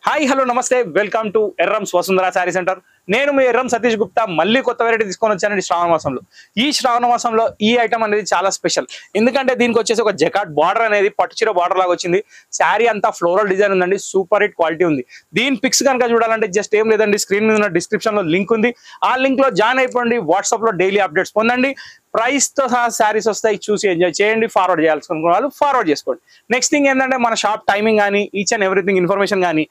Hi hello నమస్తే welcome to Errams Vasundhara sari centre. నేను మీ ఎర్రం సతీష్ గుప్తా మళ్ళీ కొత్త వెరైటీ తీసుకొని వచ్చానండి శ్రావణ మాసంలో. ఈ శ్రావణ మాసంలో ఈ ఐటమ్ అనేది చాలా స్పెషల్. ఎందుకంటే దీనికి వచ్చేసి ఒక జకాట్ బార్డర్ అనేది పట్టుచీర బార్డర్ లాగా వచ్చింది. శారీ అంతా ఫ్లోరల్ డిజైన్ ఉందండి, సూపర్ హిట్ క్వాలిటీ ఉంది. దీని పిక్స్ కనుక చూడాలంటే జస్ట్ ఏం లేదండి, స్క్రీన్ మీద ఉన్న డిస్క్రిప్షన్ లో లింక్ ఉంది. ఆ లింక్ లో జాయిన్ అయిపోండి. వాట్సాప్ లో డైలీ అప్డేట్స్ పొందండి. ప్రైస్ తో సహా శారీస్ వస్తాయి, చూసి ఎంజాయ్ చేయండి. ఫార్వర్డ్ చేయాల్సుకున్న వాళ్ళు ఫార్వర్డ్ చేసుకోండి. నెక్స్ట్ థింగ్ ఏంటంటే మన షాప్ టైమింగ్ కానీ ఈచ్ అండ్ ఎవ్రీథింగ్ ఇన్ఫర్మేషన్ కానీ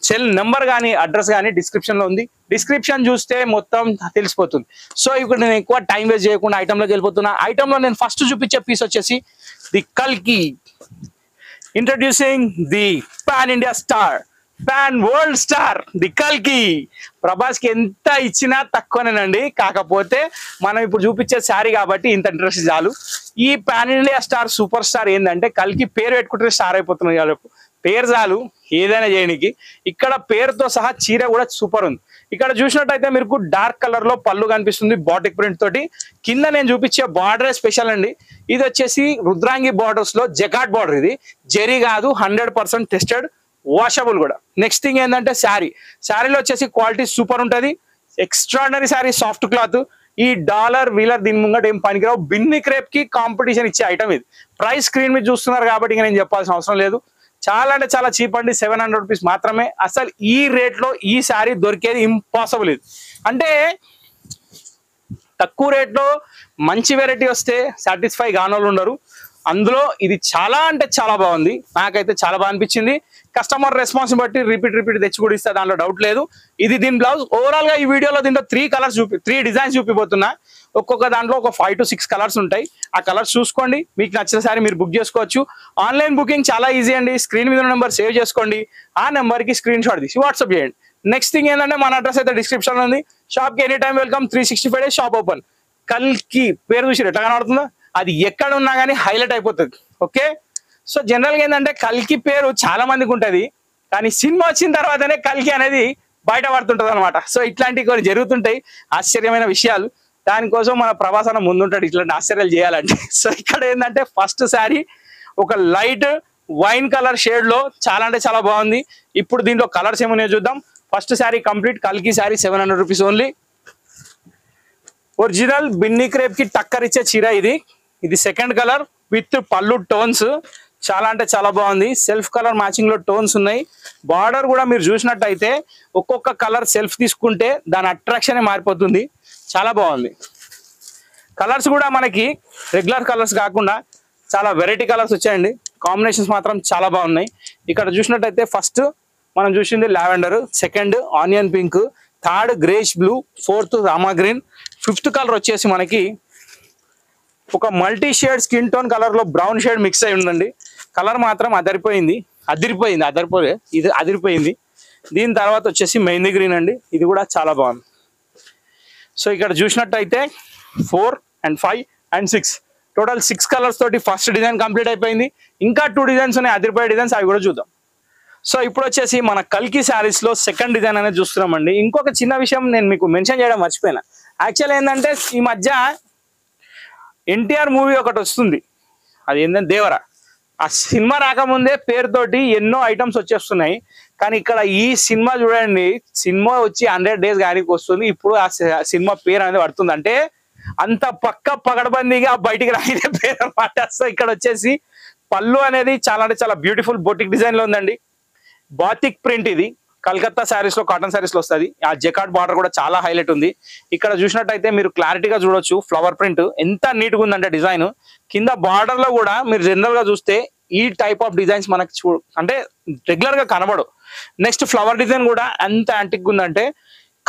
సెల్ నెంబర్ కానీ అడ్రస్ కానీ డిస్క్రిప్షన్ లో ఉంది. డిస్క్రిప్షన్ చూస్తే మొత్తం తెలిసిపోతుంది. సో ఇప్పుడు నేను ఎక్కువ టైం వేస్ట్ చేయకుండా ఐటమ్లోకి వెళ్ళిపోతున్నా. ఐటమ్ లో నేను ఫస్ట్ చూపించే పీస్ వచ్చేసి ది కల్కి. Introducing the pan India star, pan world star, the కల్కి. ప్రభాస్ కి ఎంత ఇచ్చినా తక్కువనేనండి. కాకపోతే మనం ఇప్పుడు చూపించే శారీ కాబట్టి ఇంత ఇంట్రెస్ట్ చాలు. ఈ pan India star super star ఏంటంటే కల్కి పేరు పెట్టుకుంటే స్టార్ అయిపోతుంది. పేరు చాలు ఏదైనా చేయడానికి. ఇక్కడ పేరుతో సహా చీర కూడా సూపర్ ఉంది. ఇక్కడ చూసినట్టయితే మీకు డార్క్ కలర్ లో పళ్ళు కనిపిస్తుంది బాటిక్ ప్రింట్ తోటి. కింద నేను చూపించే బార్డరే స్పెషల్ అండి. ఇది వచ్చేసి రుద్రాంగి బార్డర్స్ లో జకాట్ బార్డర్. ఇది జెరీ కాదు, 100% టెస్టెడ్, వాషబుల్ కూడా. నెక్స్ట్ థింగ్ ఏంటంటే శారీలో వచ్చేసి క్వాలిటీ సూపర్ ఉంటుంది. Extraordinary sari, soft cloth. ఈ డాలర్ వీలర్ దీని ముంగట ఏం పనికిరావు. బిన్ని క్రేప్ కి కాంపిటీషన్ ఇచ్చే ఐటమ్ ఇది. ప్రైస్ స్క్రీన్ మీద చూస్తున్నారు కాబట్టి ఇంకా నేను చెప్పాల్సిన అవసరం లేదు. చాలా అంటే చాలా చీప్ అండి, 700 రూపీస్ మాత్రమే. అసలు ఈ రేట్ లో ఈ శారీ దొరికేది ఇంపాసిబుల్. ఇది అంటే తక్కువ రేట్ లో మంచి వెరైటీ వస్తే సాటిస్ఫై కానోళ్ళు ఉండరు. అందులో ఇది చాలా అంటే చాలా బాగుంది. నాకైతే చాలా బాగా అనిపించింది. కస్టమర్ రెస్పాన్స్ బట్టి రిపీట్ తెచ్చి కూడా ఇస్తా, దాంట్లో డౌట్ లేదు. ఇది దీని బ్లౌజ్. ఓవరాల్ గా ఈ వీడియోలో దీంట్లో 3 డిజైన్స్ చూపిపోతున్నా. ఒక్కొక్క దాంట్లో ఒక 5 to 6 కలర్స్ ఉంటాయి. ఆ కలర్స్ చూసుకోండి, మీకు నచ్చిన సారీ మీరు బుక్ చేసుకోవచ్చు. ఆన్లైన్ బుకింగ్ చాలా ఈజీ అండి. స్క్రీన్ మీద నెంబర్ సేవ్ చేసుకోండి. ఆ నెంబర్ కి స్క్రీన్ షాట్ తీసి వాట్సాప్ చేయండి. నెక్స్ట్ థింగ్ ఏంటంటే మన అడ్రస్ అయితే డిస్క్రిప్షన్ లో ఉంది. షాప్ కి any time welcome, 365 days shop open. కల్కి పేరు చూసి ఎట్లా కనబడుతుందో అది ఎక్కడ ఉన్నా కానీ హైలైట్ అయిపోతుంది. ఓకే, సో జనరల్ గా ఏంటంటే కల్కి పేరు చాలా మందికి ఉంటది, కానీ సినిమా వచ్చిన తర్వాతనే కల్కి అనేది బయట పడుతుంటది అనమాట. సో ఇట్లాంటివి కొన్ని జరుగుతుంటాయి, ఆశ్చర్యమైన విషయాలు. దానికోసం మన ప్రభాస్ అన్న ముందుంటాడు ఇట్లాంటి ఆశ్చర్యాలు చేయాలంటే. సో ఇక్కడ ఏంటంటే ఫస్ట్ శారీ ఒక లైట్ వైన్ కలర్ షేడ్ లో చాలా అంటే చాలా బాగుంది. ఇప్పుడు దీంట్లో కలర్స్ ఏమన్నాయో చూద్దాం. ఫస్ట్ శారీ కంప్లీట్ కల్కి sari, 700 rupees only. Original Binny crepe కి టక్కర్ ఇచ్చే చీర ఇది. ఇది సెకండ్ కలర్ విత్ పళ్ళు టోన్స్. చాలా అంటే చాలా బాగుంది. సెల్ఫ్ కలర్ మ్యాచింగ్ లో టోన్స్ ఉన్నాయి. బార్డర్ కూడా మీరు చూసినట్టయితే ఒక్కొక్క కలర్ సెల్ఫ్ తీసుకుంటే దాని అట్రాక్షన్ మారిపోతుంది. చాలా బాగుంది. కలర్స్ కూడా మనకి రెగ్యులర్ కలర్స్ కాకుండా చాలా వెరైటీ కలర్స్ వచ్చాయండి. కాంబినేషన్స్ మాత్రం చాలా బాగున్నాయి. ఇక్కడ చూసినట్టయితే ఫస్ట్ మనం చూసింది lavender, second onion pink, third greyish blue, fourth Rama green, fifth colour వచ్చేసి మనకి ఒక multi shade skin tone colour లో బ్రౌన్ షేడ్ మిక్స్ అయి ఉందండి. కలర్ మాత్రం అదిరిపోయింది. దీని తర్వాత వచ్చేసి మెహందీ గ్రీన్ అండి. ఇది కూడా చాలా బాగుంది. సో ఇక్కడ చూసినట్టయితే 4 and 5 and 6 టోటల్ 6 కలర్స్ తోటి ఫస్ట్ డిజైన్ కంప్లీట్ అయిపోయింది. ఇంకా 2 డిజైన్స్ ఉన్నాయి, అదిరిపోయే డిజైన్స్, అవి కూడా చూద్దాం. సో ఇప్పుడు వచ్చేసి మన కల్కి శారీస్ లో సెకండ్ డిజైన్ అనేది చూస్తున్నామండి. ఇంకొక చిన్న విషయం నేను మీకు మెన్షన్ చేయడం మర్చిపోయినా. యాక్చువల్ ఏంటంటే ఈ మధ్య ఎన్టీఆర్ మూవీ ఒకటి వస్తుంది, అది ఏంటంటే దేవరా. ఆ సినిమా రాకముందే పేరుతోటి ఎన్నో ఐటమ్స్ వచ్చేస్తున్నాయి. కానీ ఇక్కడ ఈ సినిమా చూడండి, సినిమా వచ్చి 100 days గారికి వస్తుంది. ఇప్పుడు ఆ సినిమా పేరు అనేది పడుతుంది. అంటే అంత పగడబందీగా బయటికి రాయిన పేరు అనమాట. సో ఇక్కడ వచ్చేసి పళ్ళు అనేది చాలా అంటే చాలా బ్యూటిఫుల్ బొటిక్ డిజైన్ లో ఉందండి. Batik print. ఇది కలకత్తా శారీస్ లో, కాటన్ శారీస్ లో వస్తుంది. ఆ జకాట్ బార్డర్ కూడా చాలా హైలైట్ ఉంది. ఇక్కడ చూసినట్టయితే మీరు క్లారిటీగా చూడొచ్చు ఫ్లవర్ ప్రింట్ ఎంత నీట్ గా ఉందంటే డిజైన్. కింద బార్డర్ లో కూడా మీరు జనరల్ గా చూస్తే ఈ టైప్ ఆఫ్ డిజైన్స్ మనకి అంటే రెగ్యులర్ గా కనబడు. నెక్స్ట్ ఫ్లవర్ డిజైన్ కూడా ఎంత యాంటిక్ ఉందంటే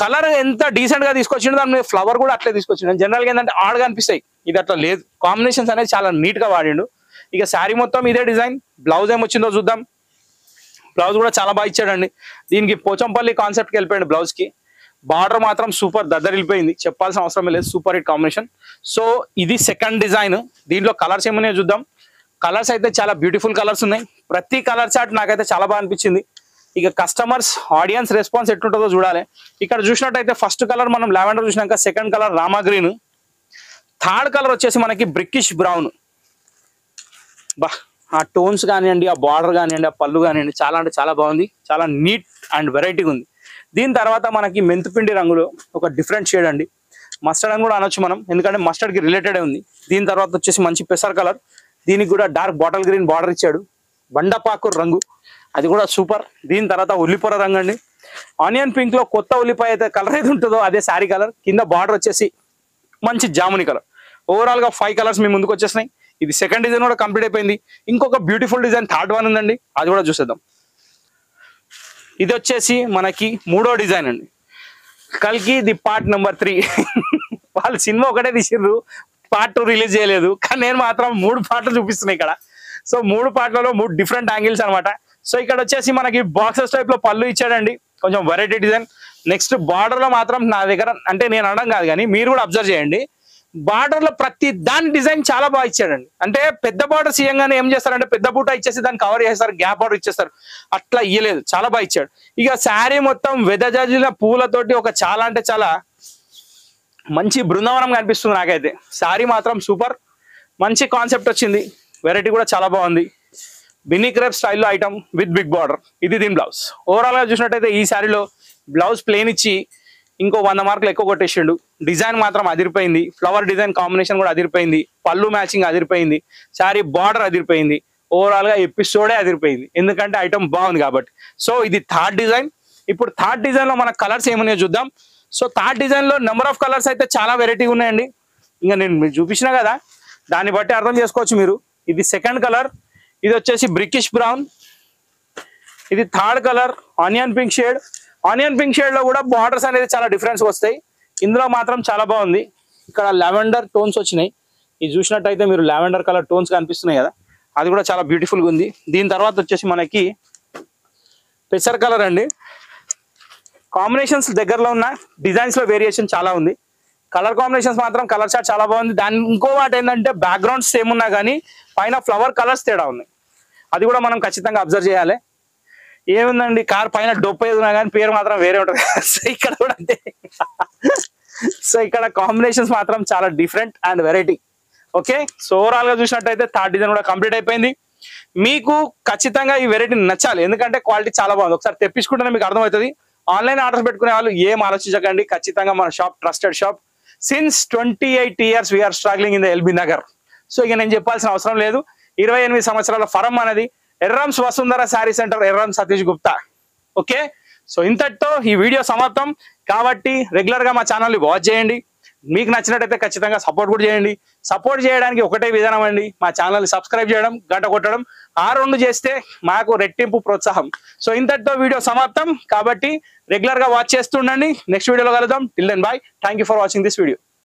కలర్ ఎంత డీసెంట్ గా తీసుకొచ్చిండు, దాని మీద ఫ్లవర్ కూడా అట్లే తీసుకొచ్చిండు. జనరల్ గా ఏంటంటే ఆడ్గా అనిపిస్తాయి, ఇది అట్లా లేదు. కాంబినేషన్స్ అనేది చాలా నీట్ గా వాడిండు. ఇక శారీ మొత్తం ఇదే డిజైన్. బ్లౌజ్ ఏమొచ్చిందో చూద్దాం. బ్లౌజ్ కూడా చాలా బాగా ఇచ్చాడండి. దీనికి పోచంపల్లి కాన్సెప్ట్కి వెళ్ళిపోయాడు బ్లౌజ్ కి. బార్డర్ మాత్రం సూపర్ దద్దరిల్లిపోయింది, చెప్పాల్సిన అవసరం లేదు. Super hit combination. సో ఇది సెకండ్ డిజైన్. దీంట్లో కలర్స్ ఏమన్నాయో చూద్దాం. కలర్స్ అయితే చాలా బ్యూటిఫుల్ కలర్స్ ఉన్నాయి. ప్రతి కలర్ చార్ట్ నాకైతే చాలా బాగా అనిపించింది. ఇక కస్టమర్స్ ఆడియన్స్ రెస్పాన్స్ ఎట్లుంటుందో చూడాలి. ఇక్కడ చూసినట్టయితే ఫస్ట్ కలర్ మనం లావెండర్ చూసినాక second colour Rama green, third colour వచ్చేసి మనకి బ్రికిష్ బ్రౌన్. బా ఆ టోన్స్ కానివ్వండి, ఆ బార్డర్ కానివ్వండి, ఆ పళ్ళు కానివ్వండి, చాలా అంటే చాలా బాగుంది. చాలా నీట్ అండ్ వెరైటీగా ఉంది. దీని తర్వాత మనకి మెంతుపిండి రంగులో ఒక డిఫరెంట్ షేడ్ అండి. మస్టర్డ్ అని కూడా అనొచ్చు మనం, ఎందుకంటే మస్టర్డ్ కి రిలేటెడ్ ఉంది. దీని తర్వాత వచ్చేసి మంచి పెసర్ కలర్, దీనికి కూడా డార్క్ బాటిల్ గ్రీన్ బార్డర్ ఇచ్చాడు. బండపాకు రంగు, అది కూడా సూపర్. దీని తర్వాత ఉల్లిపొర రంగు అండి. ఆనియన్ పింక్ లో కొత్త ఉల్లిపాయ అయితే కలర్ అయితే ఉంటుందో అదే శారీ కలర్. కింద బార్డర్ వచ్చేసి మంచి జాముని కలర్. ఓవరాల్ గా 5 కలర్స్ మీ ముందుకు వచ్చేసినాయి. ఇది సెకండ్ డిజైన్ కూడా కంప్లీట్ అయిపోయింది. ఇంకొక బ్యూటిఫుల్ డిజైన్ థర్డ్ వన్ ఉందండి, అది కూడా చూసేద్దాం. ఇది వచ్చేసి మనకి 3వ డిజైన్ అండి. కల్కి ది పార్ట్ నెంబర్ 3. వాళ్ళు సినిమా ఒకటే తీసిర్రు, పార్ట్ 2 రిలీజ్ చేయలేదు. కానీ నేను మాత్రం 3 పార్ట్లు చూపిస్తున్నాయి ఇక్కడ. సో 3 పార్ట్లలో 3 డిఫరెంట్ యాంగిల్స్ అనమాట. సో ఇక్కడ వచ్చేసి మనకి బాక్సెస్ టైప్ లో పళ్ళు ఇచ్చాడండి, కొంచెం వెరైటీ డిజైన్. నెక్స్ట్ బార్డర్ లో మాత్రం నా దగ్గర అంటే నేను అనడం కాదు కానీ మీరు కూడా అబ్జర్వ్ చేయండి, బార్డర్ లో ప్రతి దాని డిజైన్ చాలా బాగా ఇచ్చాడండి. అంటే పెద్ద బార్డర్ సీయంగానే ఏం చేస్తారంటే పెద్ద బూట ఇచ్చేసి దాన్ని కవర్ చేస్తారు, గ్యాప్ బార్డర్ ఇచ్చేస్తారు. అట్లా ఇయ్యలేదు, చాలా బాగా ఇచ్చాడు. ఇక శారీ మొత్తం వెదజాజిల పూలతోటి ఒక చాలా అంటే చాలా మంచి బృందావనం కనిపిస్తుంది నాకైతే. శారీ మాత్రం సూపర్, మంచి కాన్సెప్ట్ వచ్చింది. వెరైటీ కూడా చాలా బాగుంది. బిన్నీ క్రేప్ స్టైల్లో ఐటమ్ విత్ బిగ్ బార్డర్. ఇది దీని బ్లౌజ్. ఓవరాల్ గా చూసినట్టయితే ఈ శారీలో బ్లౌజ్ ప్లేన్ ఇచ్చి ఇంకో 100 మార్కులు ఎక్కువ కొట్టేసిండు. డిజైన్ మాత్రం అదిరిపోయింది. ఫ్లవర్ డిజైన్ కాంబినేషన్ కూడా అదిరిపోయింది. పళ్ళు మ్యాచింగ్ అదిరిపోయింది. శారీ బార్డర్ అదిరిపోయింది. ఓవరాల్ గా ఎపిసోడే అదిరిపోయింది, ఎందుకంటే ఐటమ్ బాగుంది కాబట్టి. సో ఇది థర్డ్ డిజైన్. ఇప్పుడు థర్డ్ డిజైన్ లో మన కలర్స్ ఏమున్నాయో చూద్దాం. సో థర్డ్ డిజైన్ లో నెంబర్ ఆఫ్ కలర్స్ అయితే చాలా వెరైటీగా ఉన్నాయండి. ఇంకా నేను మీకు చూపించినా కదా, దాన్ని బట్టి అర్థం చేసుకోవచ్చు మీరు. ఇది సెకండ్ కలర్, ఇది వచ్చేసి బ్రికిష్ బ్రౌన్. ఇది third colour onion pink shade. Onion pink shade లో కూడా బార్డర్స్ అనేది చాలా డిఫరెన్స్ వస్తాయి. ఇందులో మాత్రం చాలా బాగుంది. ఇక్కడ లావెండర్ టోన్స్ వచ్చినాయి. ఇది చూసినట్టయితే మీరు లావెండర్ కలర్ టోన్స్ కనిపిస్తున్నాయి కదా, అది కూడా చాలా బ్యూటిఫుల్ గా ఉంది. దీని తర్వాత వచ్చేసి మనకి పెసర్ కలర్ అండి. కాంబినేషన్స్ దగ్గరలో ఉన్న డిజైన్స్ లో వేరియేషన్ చాలా ఉంది. కలర్ కాంబినేషన్స్ మాత్రం కలర్ చార్ట్ చాలా బాగుంది. దాని ఇంకో వాటి ఏంటంటే బ్యాక్గ్రౌండ్ సేమ్ ఉన్నా కానీ పైన ఫ్లవర్ కలర్స్ తేడా ఉన్నాయి. అది కూడా మనం ఖచ్చితంగా అబ్జర్వ్ చేయాలి. ఏముందండి, కార్ పైన డొప్ప ఏదున్నా కానీ పేరు మాత్రం వేరే ఉంటుంది. సో ఇక్కడ కూడా అంతే. సో ఇక్కడ కాంబినేషన్స్ మాత్రం చాలా different and variety. Okay, so overall గా చూసినట్టయితే థర్డ్ డిజైన్ కూడా కంప్లీట్ అయిపోయింది. మీకు ఖచ్చితంగా ఈ వెరైటీ నచ్చాలి, ఎందుకంటే క్వాలిటీ చాలా బాగుంది. ఒకసారి తెప్పించుకుంటేనే మీకు అర్థమవుతుంది. ఆన్లైన్ ఆర్డర్స్ పెట్టుకునే వాళ్ళు ఏం ఆలోచించకండి, ఖచ్చితంగా మన shop trusted shop. Since 28 years we are struggling in the LB Nagar. So ఇక నేను చెప్పాల్సిన అవసరం లేదు. 28 సంవత్సరాల ఫరం అనేది Errams Vasundhara sari centre, Erram Satish Gupta. Okay, so ఇంతటితో ఈ వీడియో సమాప్తం. కాబట్టి రెగ్యులర్ గా మా ఛానల్ని వాచ్ చేయండి. మీకు నచ్చినట్టయితే ఖచ్చితంగా సపోర్ట్ కూడా చేయండి. సపోర్ట్ చేయడానికి ఒకటే విధానం అండి, మా ఛానల్ని సబ్స్క్రైబ్ చేయడం, గంట కొట్టడం. ఆ రెండు చేస్తే మాకు రెట్టింపు ప్రోత్సాహం. సో ఇంతటితో వీడియో సమాప్తం. కాబట్టి రెగ్యులర్ గా వాచ్ చేస్తుండండి. నెక్స్ట్ వీడియోలో కలుద్దాం. Till then bye. Thank you for watching this video.